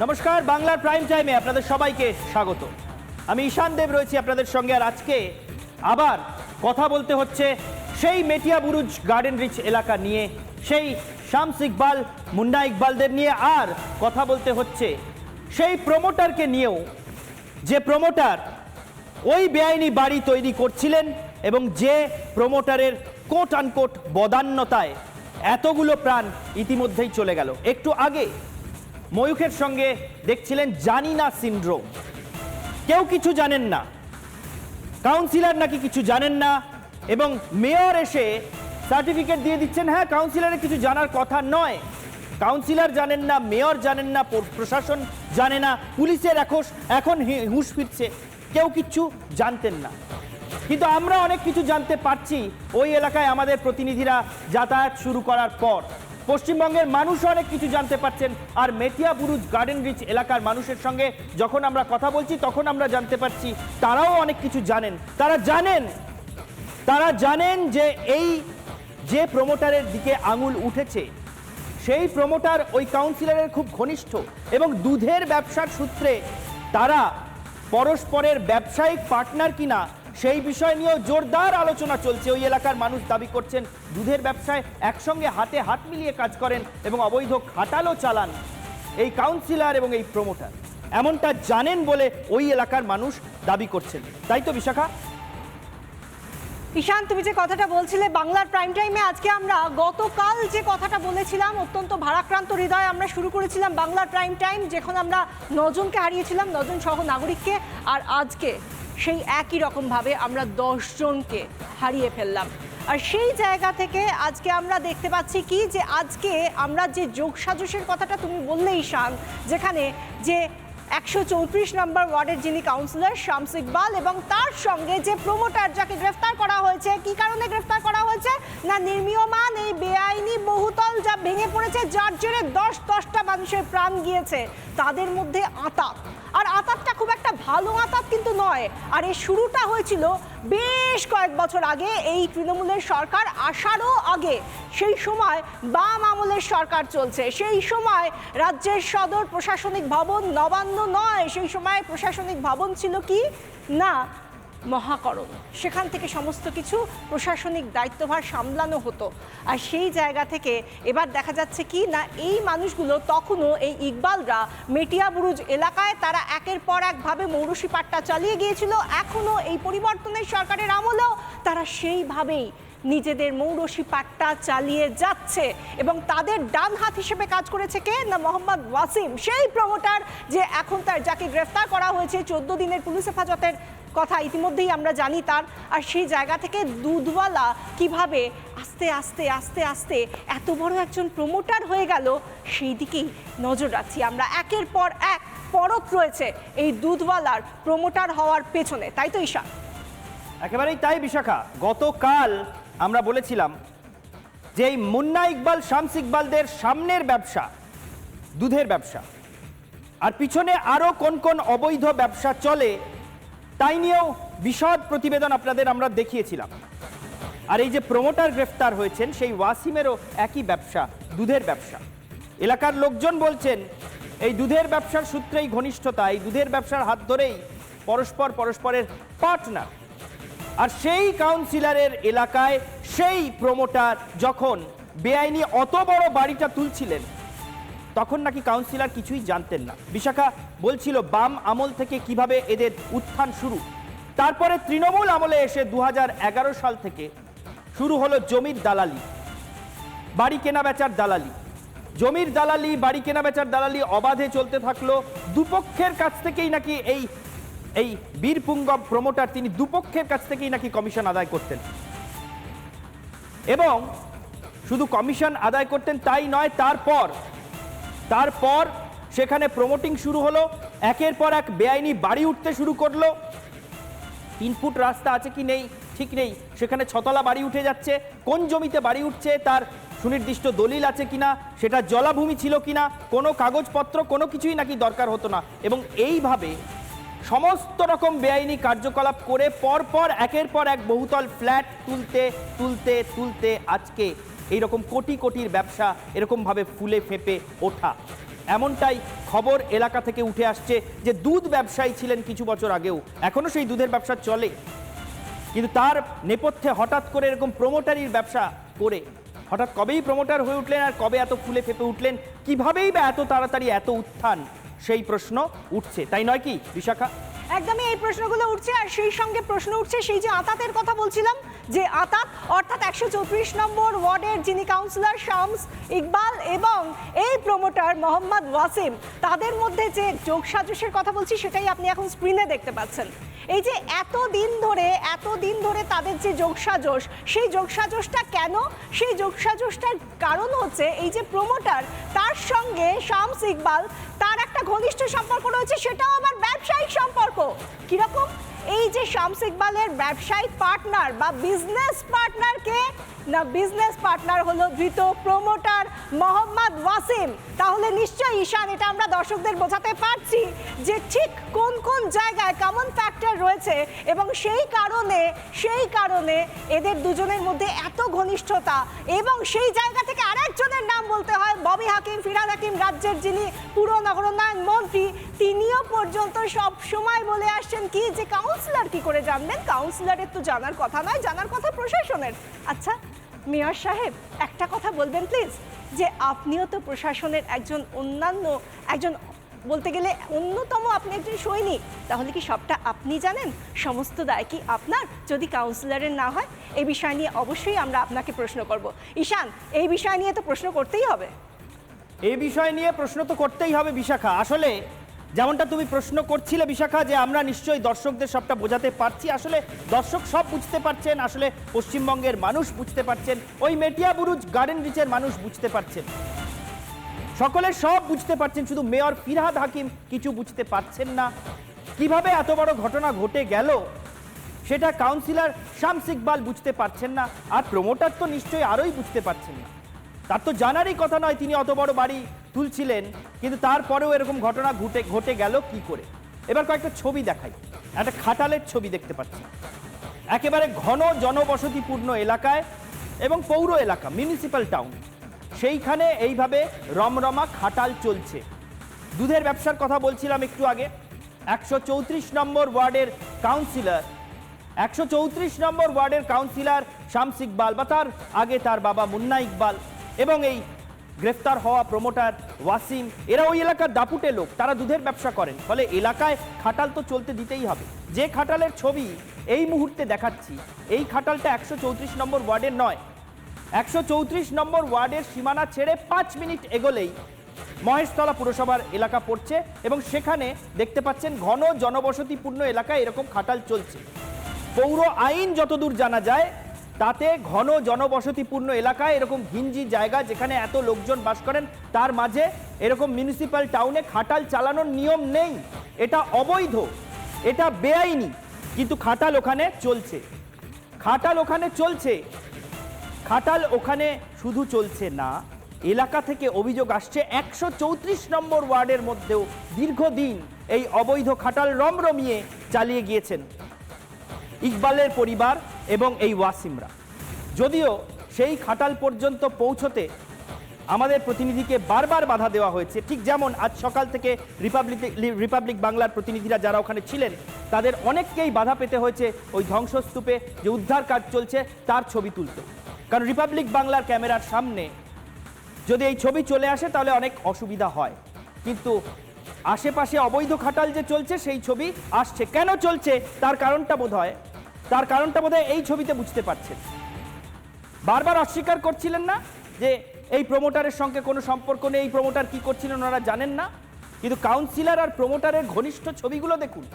নমস্কার, বাংলার প্রাইম টাইমে আপনাদের সবাইকে স্বাগত। আমি ঈশান দেব রয়েছি আপনাদের সঙ্গে। আর আজকে আবার কথা বলতে হচ্ছে সেই মেটিয়া বুরুজ গার্ডেন রিচ এলাকা নিয়ে, সেই শামস ইকবাল, মুন্না ইকবালদের নিয়ে। আর কথা বলতে হচ্ছে সেই প্রমোটারকে নিয়েও, যে প্রমোটার ওই বেআইনি বাড়ি তৈরি করছিলেন এবং যে প্রমোটারের কোট আনকোট বদান্যতায় এতগুলো প্রাণ ইতিমধ্যেই চলে গেল। একটু আগে ময়ূখের সঙ্গে দেখছিলেন জানি না সিনড্রোম। কেউ কিছু জানেন না, কাউন্সিলর নাকি কিছু জানেন না, এবং মেয়র এসে সার্টিফিকেট দিয়ে দিচ্ছেন। হ্যাঁ, কাউন্সিলরের কিছু জানার কথা নয়, কাউন্সিলর জানেন না, মেয়র জানেন না, প্রশাসন জানে না, পুলিশের এখন হুঁশ ফিরছে, কেউ কিছু জানতেন না। কিন্তু আমরা অনেক কিছু জানতে পারছি ওই এলাকায় আমাদের প্রতিনিধিরা যাতায়াত শুরু করার পর। পশ্চিমবঙ্গের মানুষ অনেক কিছু জানতে পারছেন। আর মেটিয়া বুরুজ গার্ডেন রিচ এলাকার মানুষের সঙ্গে যখন আমরা কথা বলছি তখন আমরা জানতে পারছি তারাও অনেক কিছু জানেন। তারা জানেন যে এই যে প্রমোটারের দিকে আঙুল উঠেছে সেই প্রমোটার ওই কাউন্সিলরের খুব ঘনিষ্ঠ, এবং দুধের ব্যবসার সূত্রে তারা পরস্পরের ব্যবসায়িক পার্টনার কিনা সেই বিষয় নিয়েও জোরদার আলোচনা চলছে। ওই এলাকার মানুষ দাবি করছেন দুধের ব্যবসায় একসঙ্গে হাতে হাত মিলিয়ে কাজ করেন এবং অবৈধ খাটালও চালান এই কাউন্সিলর এবং এই প্রমোটার, এমনটা জানেন বলে ওই এলাকার মানুষ দাবি করছেন। তাই তো বিশাখা? ঈশান, তুমি যে কথাটা বলছিলে বাংলার প্রাইম টাইমে, আজকে আমরা গতকাল যে কথাটা বলেছিলাম অত্যন্ত ভারাক্রান্ত হৃদয়ে আমরা শুরু করেছিলাম বাংলার প্রাইম টাইম, যেখানে আমরা 9 জনকে হারিয়েছিলাম, 9 জন সহ নাগরিককে। আর আজকে সেই একই রকমভাবে আমরা 10 জনকে হারিয়ে ফেললাম। আর সেই জায়গা থেকে আজকে আমরা দেখতে পাচ্ছি কি, যে আজকে আমরা যে যোগসাজশের কথাটা তুমি বললে ঈশান, যেখানে যে 134 নম্বর ওয়ার্ডের যিনি কাউন্সিলর শামস ইকবাল এবং তার সঙ্গে যে প্রমোটার যাকে গ্রেফতার করা হয়েছে, কি কারণে গ্রেফতার করা হয়েছে না, নির্মীয়মান এই বেআইনি বহুতল যা ভেঙে পড়েছে, যার জেরে 10টা মানুষের প্রাণ গিয়েছে, তাদের মধ্যে আঁতাত। আর আঁতাতটা খুব একটা ভালো আঁতাত কিন্তু নয়। আর এই শুরুটা হয়েছিল বেশ কয়েক বছর আগে, এই তৃণমূলের সরকার আসারও আগে। সেই সময় বাম আমলের সরকার চলছে, সেই সময় রাজ্যের সদর প্রশাসনিক ভবন নবান্ন নয়, সেই সময় প্রশাসনিক ভবন ছিল কি না, মহাকরণ। সেখান থেকে সমস্ত কিছু প্রশাসনিক দায়িত্বভার সামলানো হতো। আর সেই জায়গা থেকে এবার দেখা যাচ্ছে কি না, এই মানুষগুলো তখনও এই ইকবালরা মেটিয়া বুরুজ এলাকায় তারা একের পর একভাবে মৌরসি পাট্টা চালিয়ে গিয়েছিল। এখনও এই পরিবর্তনের সরকারের আমলেও তারা সেইভাবেই নিজেদের মৌরসি পাট্টা চালিয়ে যাচ্ছে। এবং তাদের ডান হাত হিসেবে কাজ করেছে কে না, মোহাম্মদ ওয়াসিম, সেই প্রমোটার যে এখন যাকে গ্রেফতার করা হয়েছে 14 দিনের পুলিশ হেফাজতের কথা ইতিমধ্যেই আমরা জানি তার। আর সেই জায়গা থেকে দুধওয়ালা কিভাবে আস্তে আস্তে আস্তে আস্তে এত বড় একজন প্রমোটার হয়ে গেল, সেই দিকেই নজর রাখছি আমরা। একের পর এক পরত রয়েছে এই দুধওয়ালার প্রমোটার হওয়ার পেছনে, তাই তো ঈশা? একেবারেই তাই বিশাখা। গতকাল আমরা বলেছিলাম যে এই মুন্না ইকবাল, শামস ইকবালদের সামনের ব্যবসা দুধের ব্যবসা, আর পিছনে আরো কোন কোন অবৈধ ব্যবসা চলে তাই নিয়েও বিশদ প্রতিবেদন আপনাদের আমরা দেখিয়েছিলাম। আর এই যে প্রমোটার গ্রেফতার হয়েছেন সেই ওয়াসিমেরও একই ব্যবসা, দুধের ব্যবসা। এলাকার লোকজন বলছেন এই দুধের ব্যবসার সূত্রেই ঘনিষ্ঠতা, এই দুধের ব্যবসার হাত ধরেই পরস্পরের পার্টনার। আর সেই কাউন্সিলরের এলাকায় সেই প্রমোটার যখন বেআইনি অত বড় বাড়িটা তুলছিলেন তখন নাকি কাউন্সিলর কিছুই জানতেন না। বিশাখা বলছিল বাম আমল থেকে কিভাবে এদের উত্থান শুরু, তারপরে তৃণমূল আমলে এসে 2011 সাল থেকে শুরু হলো জমির দালালি, বাড়ি কেনা বেচার দালালি, জমির দালালি, বাড়ি কেনা বেচার দালালি অবাধে চলতে থাকলো। দুপক্ষের কাছ থেকেই নাকি এই বীরপুঙ্গব প্রমোটার তিনি দুপক্ষের কাছ থেকেই নাকি কমিশন আদায় করতেন, এবং শুধু কমিশন আদায় করতেন তাই নয়, তারপর সেখানে প্রমোটিং শুরু হলো। একের পর এক বেআইনি বাড়ি উঠতে শুরু করলো। 3 ফুট রাস্তা আছে কি নেই ঠিক নেই, সেখানে 6তলা বাড়ি উঠে যাচ্ছে। কোন জমিতে বাড়ি উঠছে তার সুনির্দিষ্ট দলিল আছে কিনা, সেটা জলাভূমি ছিল কিনা, কোনো কাগজপত্র কোনো কিছুই নাকি দরকার হতো না। এবং এইভাবে সমস্ত রকম বেআইনি কার্যকলাপ করে পরপর একের পর এক বহুতল ফ্ল্যাট তুলতে তুলতে তুলতে আজকে এইরকম কোটি কোটির ব্যবসা এরকমভাবে ফুলে ফেঁপে ওঠা। এমনটাই খবর এলাকা থেকে উঠে আসছে যে দুধ ব্যবসায়ী ছিলেন কিছু বছর আগেও, এখনো সেই দুধের ব্যবসা চলে, কিন্তু তার নেপথ্যে হঠাৎ করে এরকম প্রমোটারির ব্যবসা করে হঠাৎ কবেই প্রমোটার হয়ে উঠলেন আর কবে এত ফুলে ফেপে উঠলেন, কিভাবেই বা এত তাড়াতাড়ি এত উত্থান, সেই প্রশ্ন উঠছে, তাই নয় কি বিশাখা? একদমই এই প্রশ্নগুলো উঠছে, আর সেই সঙ্গে প্রশ্ন উঠছে সেই যে আতাতের কথা বলছিলাম, যে আতাত অর্থাৎ 134 নম্বর ওয়ার্ডের যিনি কাউন্সিলর শামস ইকবাল এবং এই প্রমোটার মোহাম্মদ ওয়াসিম, তাদের মধ্যে যে যোগসাজশের কথা বলছি সেটাই আপনি এখন স্ক্রিনে দেখতে পাচ্ছেন। এই যে এতদিন ধরে তাদের যে যোগসাজশ, সেই যোগসাজশটা কেন? সেই যোগসাজশটার কারণ হচ্ছে এই যে প্রমোটার, তার সঙ্গে শামস ইকবাল, তার একটা ঘনিষ্ঠ সম্পর্ক রয়েছে, সেটাও আবার ব্যবসায়িক সম্পর্ক। কিরকম? এই যে শামস ইকবালের ব্যবসায়িক পার্টনার বা বিজনেস পার্টনারকে না, বিজনেস পার্টনার হলো ধৃত প্রমোটার মোহাম্মদ ওয়াসিম। তাহলে নিশ্চয়ই ঈশান, এটা আমরা দর্শকদের বোঝাতে পারছি যে ঠিক কোন কোন জায়গায় কমন ফ্যাক্টর রয়েছে এবং সেই কারণে এদের দুজনের মধ্যে এত ঘনিষ্ঠতা। এবং সেই জায়গা থেকে আরেকজনের নাম বলতে হয়, ববি হাকিম, ফিরহাদ হাকিম, রাজ্যের যিনি পুর নগরোন্নয়ন মন্ত্রী, তিনিও পর্যন্ত সব সময় বলে আসছেন কি যে কাউন্সিলর কি করে জানবেন, কাউন্সিলরের তো জানার কথা নয়, জানার কথা প্রশাসনের। আচ্ছা মেয়র সাহেব, একটা কথা বলবেন প্লিজ, যে আপনিও তো প্রশাসনের একজন বলতে গেলে অন্যতম, আপনি একজন সৈনিক, তাহলে কি সবটা আপনি জানেন? সমস্ত দায় কি আপনার যদি কাউন্সিলরের না হয়? এই বিষয় নিয়ে অবশ্যই আমরা আপনাকে প্রশ্ন করব। ঈশান, এই বিষয় নিয়ে তো প্রশ্ন করতেই হবে। এই বিষয় নিয়ে প্রশ্ন তো করতেই হবে বিশাখা। আসলে যেমনটা তুমি প্রশ্ন করছিলে বিশাখা, যে আমরা নিশ্চয়ই দর্শকদের সবটা বোঝাতে পারছি, আসলে দর্শক সব বুঝতে পারছেন, আসলে পশ্চিমবঙ্গের মানুষ বুঝতে পারছেন, ওই মেটিয়া বুরুজ গার্ডেন রিচের মানুষ বুঝতে পারছেন, সকলে সব বুঝতে পারছেন, শুধু মেয়র ফিরহাদ হাকিম কিছু বুঝতে পারছেন না। কিভাবে এত বড় ঘটনা ঘটে গেল সেটা কাউন্সিলর শামস ইকবাল বুঝতে পারছেন না, আর প্রমোটার তো নিশ্চয়ই আরোই বুঝতে পারছেন না। তার তো জানারই কথা নয় তিনি অত বড় বাড়ি তুলছিলেন, কিন্তু তারপরেও এরকম ঘটনা ঘটে গেল কি করে। এবার কয়েকটা ছবি দেখাই। একটা খাটালের ছবি দেখতে পাচ্ছি, একেবারে ঘন জনবসতিপূর্ণ এলাকায় এবং পৌর এলাকা, মিউনিসিপ্যাল টাউন, সেইখানে এইভাবে রমরমা খাটাল চলছে। দুধের ব্যবসার কথা বলছিলাম একটু আগে। 134 নম্বর ওয়ার্ডের কাউন্সিলর শামস ইকবাল বা তার আগে তার বাবা মুন্না ইকবাল এবং এই গ্রেফতার হওয়া প্রমোটার ওয়াসিম, এরা ওই এলাকার দাপুটে লোক, তারা দুধের ব্যবসা করেন, ফলে এলাকায় খাটাল তো চলতে দিতেই হবে। যে খাটালের ছবি এই মুহূর্তে দেখাচ্ছি, এই খাটালটা 134 নম্বর ওয়ার্ডের নয়, 134 নম্বর ওয়ার্ডের সীমানা ছেড়ে 5 মিনিট এগোলেই মহেশতলা পুরসভার এলাকা পড়ছে এবং সেখানে দেখতে পাচ্ছেন ঘন জনবসতিপূর্ণ এলাকায় এরকম খাটাল চলছে। পৌর আইন যতদূর জানা যায় তাতে ঘন জনবসতিপূর্ণ এলাকায় এরকম ঘিঞ্জি জায়গা যেখানে এত লোকজন বাস করেন, তার মাঝে এরকম মিউনিসিপ্যাল টাউনে খাটাল চালানোর নিয়ম নেই, এটা অবৈধ, এটা বেআইনি, কিন্তু খাটাল ওখানে চলছে। খাটাল ওখানে শুধু চলছে না, এলাকা থেকে অভিযোগ আসছে 134 নম্বর ওয়ার্ডের মধ্যেও দীর্ঘদিন এই অবৈধ খাটাল রমরমিয়ে চালিয়ে গিয়েছেন ইকবালের পরিবার এবং এই ওয়াসিমরা। যদিও সেই খাটাল পর্যন্ত পৌঁছতে আমাদের প্রতিনিধিকে বারবার বাধা দেওয়া হয়েছে, ঠিক যেমন আজ সকাল থেকে রিপাবলিক বাংলার প্রতিনিধিরা যারা ওখানে ছিলেন তাদের অনেককেই বাধা পেতে হয়েছে ওই ধ্বংসস্তূপে যে উদ্ধার কাজ চলছে তার ছবি তুলতে। কারণ রিপাবলিক বাংলার ক্যামেরার সামনে যদি এই ছবি চলে আসে তাহলে অনেক অসুবিধা হয়, কিন্তু আশেপাশে অবৈধ খাটাল যে চলছে সেই ছবি আসছে। কেন চলছে তার কারণটা বোধহয় এই ছবিতে বুঝতে পারছেন। বারবার অস্বীকার করছিলেন না যে এই প্রমোটারের সঙ্গে কোনো সম্পর্ক নেই, এই প্রমোটার কি করছিলেন ওনারা জানেন না, কিন্তু কাউন্সিলর আর প্রমোটারের ঘনিষ্ঠ ছবিগুলো দেখুন,